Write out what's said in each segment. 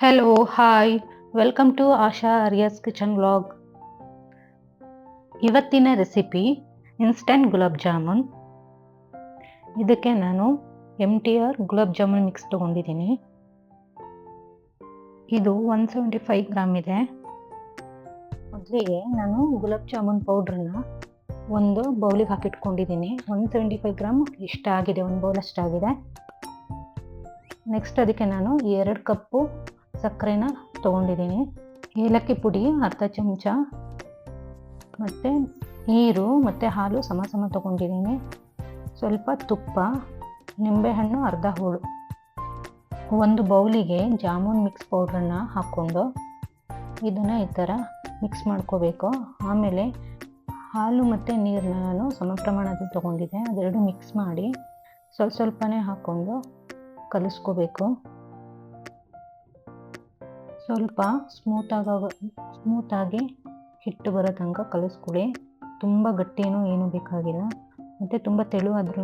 Hello, hi, welcome to Asha Arya's kitchen vlog. ಇವತ್ತಿನ recipe instant gulab jamun. ಇದಕ್ಕೆ ನಾನು MTR ಗುಲಾಬ್ ಜಾಮೂನ್ ಮಿಕ್ಸ್ ತೊಗೊಂಡಿದ್ದೀನಿ. ಇದು 175 ಗ್ರಾಮ್ ಇದೆ. ಮೊದಲಿಗೆ ನಾನು ಗುಲಾಬ್ ಜಾಮೂನ್ ಪೌಡ್ರನ್ನ ಒಂದು ಬೌಲಿಗೆ ಹಾಕಿಟ್ಕೊಂಡಿದ್ದೀನಿ. 175 ಗ್ರಾಮ್ ಇಷ್ಟ ಆಗಿದೆ, ಒಂದು ಬೌಲ್ ಅಷ್ಟಾಗಿದೆ. ನೆಕ್ಸ್ಟ್ ಅದಕ್ಕೆ ನಾನು 2 ಕಪ್ಪು ಸಕ್ಕರೆನ ತೊಗೊಂಡಿದ್ದೀನಿ. ಏಲಕ್ಕಿ ಪುಡಿ ಅರ್ಧ ಚಮಚ, ಮತ್ತು ನೀರು ಮತ್ತು ಹಾಲು ಸಮ ಸಮ ತೊಗೊಂಡಿದ್ದೀನಿ. ಸ್ವಲ್ಪ ತುಪ್ಪ, ನಿಂಬೆಹಣ್ಣು ಅರ್ಧ ಹೋಳು. ಒಂದು ಬೌಲಿಗೆ ಜಾಮೂನ್ ಮಿಕ್ಸ್ ಪೌಡ್ರನ್ನ ಹಾಕ್ಕೊಂಡು ಇದನ್ನು ಈ ಥರ ಮಿಕ್ಸ್ ಮಾಡ್ಕೋಬೇಕು. ಆಮೇಲೆ ಹಾಲು ಮತ್ತು ನೀರನ್ನ ನಾನು ಸಮ ಪ್ರಮಾಣದಲ್ಲಿ ತೊಗೊಂಡಿದ್ದೆ. ಅದೆರಡು ಮಿಕ್ಸ್ ಮಾಡಿ ಸ್ವಲ್ಪನೇ ಹಾಕ್ಕೊಂಡು ಕಲಿಸ್ಕೋಬೇಕು. ಸ್ವಲ್ಪ ಸ್ಮೂತಾಗಿ ಹಿಟ್ಟು ಬರೋ ತನಕ ಕಲಿಸ್ಕೊಳ್ಳಿ. ತುಂಬ ಗಟ್ಟಿನೂ ಏನೂ ಬೇಕಾಗಿಲ್ಲ, ಮತ್ತು ತುಂಬ ತೆಳುವಾದ್ರೂ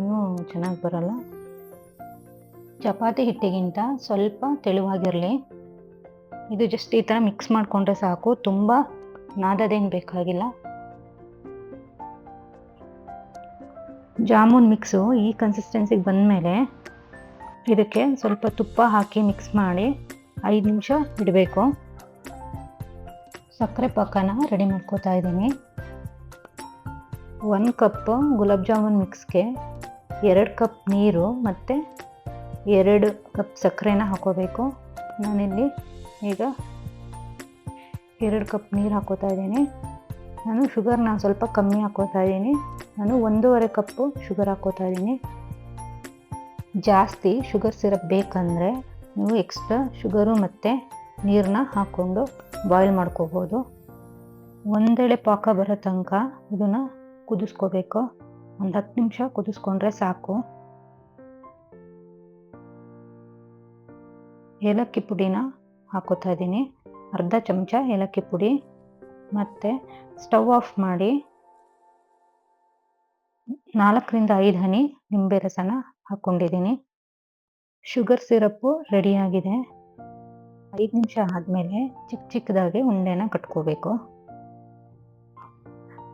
ಚೆನ್ನಾಗಿ ಬರಲ್ಲ. ಚಪಾತಿ ಹಿಟ್ಟಿಗಿಂತ ಸ್ವಲ್ಪ ತೆಳುವಾಗಿರಲಿ. ಇದು ಜಸ್ಟ್ ಈ ಥರ ಮಿಕ್ಸ್ ಮಾಡಿಕೊಂಡ್ರೆ ಸಾಕು, ತುಂಬ ನಾದದೇನು ಬೇಕಾಗಿಲ್ಲ. ಜಾಮೂನ್ ಮಿಕ್ಸು ಈ ಕನ್ಸಿಸ್ಟೆನ್ಸಿಗೆ ಬಂದಮೇಲೆ ಇದಕ್ಕೆ ಸ್ವಲ್ಪ ತುಪ್ಪ ಹಾಕಿ ಮಿಕ್ಸ್ ಮಾಡಿ 5 ನಿಮಿಷ ಇಡಬೇಕು. ಸಕ್ಕರೆ ಪಾಕನ ರೆಡಿ ಮಾಡ್ಕೋತಾ ಇದ್ದೀನಿ. 1 ಕಪ್ ಗುಲಾಬ್ ಜಾಮೂನ್ ಮಿಕ್ಸ್ಗೆ 2 ಕಪ್ ನೀರು ಮತ್ತು 2 ಕಪ್ ಸಕ್ಕರೆನ ಹಾಕೋಬೇಕು. ನಾನಿಲ್ಲಿ ಈಗ 2 ಕಪ್ ನೀರು ಹಾಕೋತಾ ಇದ್ದೀನಿ. ನಾನು ಶುಗರ್ನ ಸ್ವಲ್ಪ ಕಮ್ಮಿ ಹಾಕೋತಾ ಇದ್ದೀನಿ. ನಾನು 1.5 ಕಪ್ಪು ಶುಗರ್ ಹಾಕೋತಾ ಇದ್ದೀನಿ. ಜಾಸ್ತಿ ಶುಗರ್ ಸಿರಪ್ ಬೇಕಂದರೆ ನೀವು ಎಕ್ಸ್ಟ್ರಾ ಶುಗರು ಮತ್ತು ನೀರನ್ನ ಹಾಕ್ಕೊಂಡು ಬಾಯ್ಲ್ ಮಾಡ್ಕೋಬೋದು. ಒಂದೆಳೆ ಪಾಕ ಬರೋ ತನಕ ಇದನ್ನು ಕುದಿಸ್ಕೋಬೇಕು. ಒಂದು 10 ನಿಮಿಷ ಕುದಿಸ್ಕೊಂಡ್ರೆ ಸಾಕು. ಏಲಕ್ಕಿ ಪುಡಿನ ಹಾಕೋತಾ ಇದ್ದೀನಿ, ಅರ್ಧ ಚಮಚ ಏಲಕ್ಕಿ ಪುಡಿ. ಮತ್ತು ಸ್ಟವ್ ಆಫ್ ಮಾಡಿ 4ರಿಂದ 5 ಹನಿ ನಿಂಬೆ ರಸನ ಹಾಕ್ಕೊಂಡಿದ್ದೀನಿ. ಶುಗರ್ ಸಿರಪ್ಪು ರೆಡಿಯಾಗಿದೆ. 5 ನಿಮಿಷ ಆದಮೇಲೆ ಚಿಕ್ಕದಾಗಿ ಉಂಡೆನ ಕಟ್ಕೋಬೇಕು.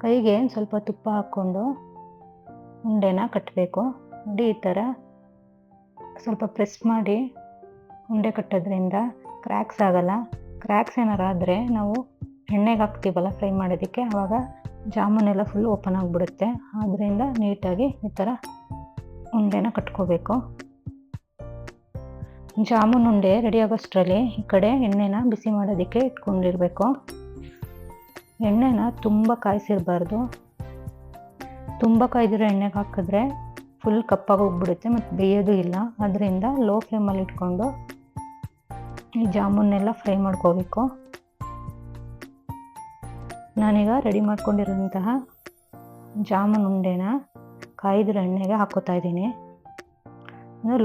ಕೈಗೆ ಸ್ವಲ್ಪ ತುಪ್ಪ ಹಾಕ್ಕೊಂಡು ಉಂಡೆನ ಕಟ್ಟಬೇಕು. ನೋಡಿ, ಈ ಥರ ಸ್ವಲ್ಪ ಪ್ರೆಸ್ ಮಾಡಿ ಉಂಡೆ ಕಟ್ಟೋದ್ರಿಂದ ಕ್ರ್ಯಾಕ್ಸ್ ಆಗಲ್ಲ. ಕ್ರ್ಯಾಕ್ಸ್ ಏನಾರು ಆದರೆ ನಾವು ಎಣ್ಣೆಗೆ ಹಾಕ್ತೀವಲ್ಲ ಫ್ರೈ ಮಾಡೋದಕ್ಕೆ, ಆವಾಗ ಜಾಮೂನೆಲ್ಲ ಫುಲ್ ಓಪನ್ ಆಗಿಬಿಡುತ್ತೆ. ಆದ್ದರಿಂದ ನೀಟಾಗಿ ಈ ಥರ ಉಂಡೆನ ಕಟ್ಕೋಬೇಕು. ಜಾಮೂನ್ ಉಂಡೆ ರೆಡಿ ಆಗೋಷ್ಟರಲ್ಲಿ ಈ ಕಡೆ ಎಣ್ಣೆನ ಬಿಸಿ ಮಾಡೋದಕ್ಕೆ ಇಟ್ಕೊಂಡಿರಬೇಕು. ಎಣ್ಣೆನ ತುಂಬ ಕಾಯಿಸಿರಬಾರ್ದು. ತುಂಬ ಕಾಯ್ದಿರೋ ಎಣ್ಣೆಗೆ ಹಾಕಿದ್ರೆ ಫುಲ್ ಕಪ್ಪಾಗಿ ಹೋಗ್ಬಿಡುತ್ತೆ ಮತ್ತು ಬೇಯೋದು ಇಲ್ಲ. ಅದರಿಂದ ಲೋ ಫ್ಲೇಮಲ್ಲಿ ಇಟ್ಕೊಂಡು ಈ ಜಾಮೂನೆಲ್ಲ ಫ್ರೈ ಮಾಡ್ಕೋಬೇಕು. ನಾನೀಗ ರೆಡಿ ಮಾಡ್ಕೊಂಡಿರೋಂತಹ ಜಾಮೂನ್ ಉಂಡೆನ ಕಾಯ್ದಿರೋ ಎಣ್ಣೆಗೆ ಹಾಕೋತಾ ಇದ್ದೀನಿ.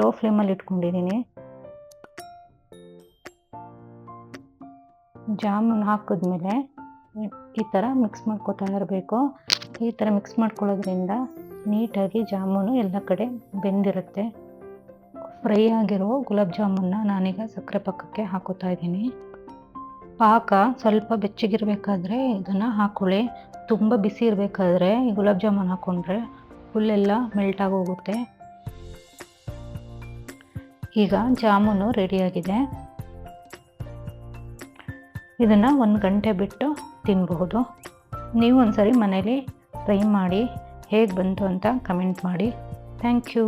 ಲೋ ಫ್ಲೇಮಲ್ಲಿ ಇಟ್ಕೊಂಡಿದ್ದೀನಿ. ಜಾಮೂನ್ ಹಾಕಿದ್ಮೇಲೆ ಈ ಥರ ಮಿಕ್ಸ್ ಮಾಡ್ಕೋತಾ ಇರಬೇಕು. ಈ ಥರ ಮಿಕ್ಸ್ ಮಾಡ್ಕೊಳ್ಳೋದ್ರಿಂದ ನೀಟಾಗಿ ಜಾಮೂನು ಎಲ್ಲ ಕಡೆ ಬೆಂದಿರುತ್ತೆ. ಫ್ರೈ ಆಗಿರೋ ಗುಲಾಬ್ ಜಾಮೂನ್ನ ನಾನೀಗ ಸಕ್ಕರೆ ಪಾಕಕ್ಕೆ ಹಾಕೋತಾ ಇದ್ದೀನಿ. ಪಾಕ ಸ್ವಲ್ಪ ಬೆಚ್ಚಗಿರಬೇಕಾದ್ರೆ ಇದನ್ನು ಹಾಕ್ಕೊಳ್ಳಿ. ತುಂಬ ಬಿಸಿ ಇರಬೇಕಾದ್ರೆ ಈ ಗುಲಾಬ್ ಜಾಮೂನ್ ಹಾಕ್ಕೊಂಡ್ರೆ ಫುಲ್ಲೆಲ್ಲ ಮೆಲ್ಟ್ ಆಗೋಗುತ್ತೆ. ಈಗ ಜಾಮೂನು ರೆಡಿಯಾಗಿದೆ. ಇದನ್ನು 1 ಗಂಟೆ ಬಿಟ್ಟು ತಿನ್ನಬಹುದು. ನೀವು ಒಂದ್ಸರಿ ಮನೇಲಿ ಟ್ರೈ ಮಾಡಿ ಹೇಗೆ ಬಂತು ಅಂತ ಕಮೆಂಟ್ ಮಾಡಿ. Thank you.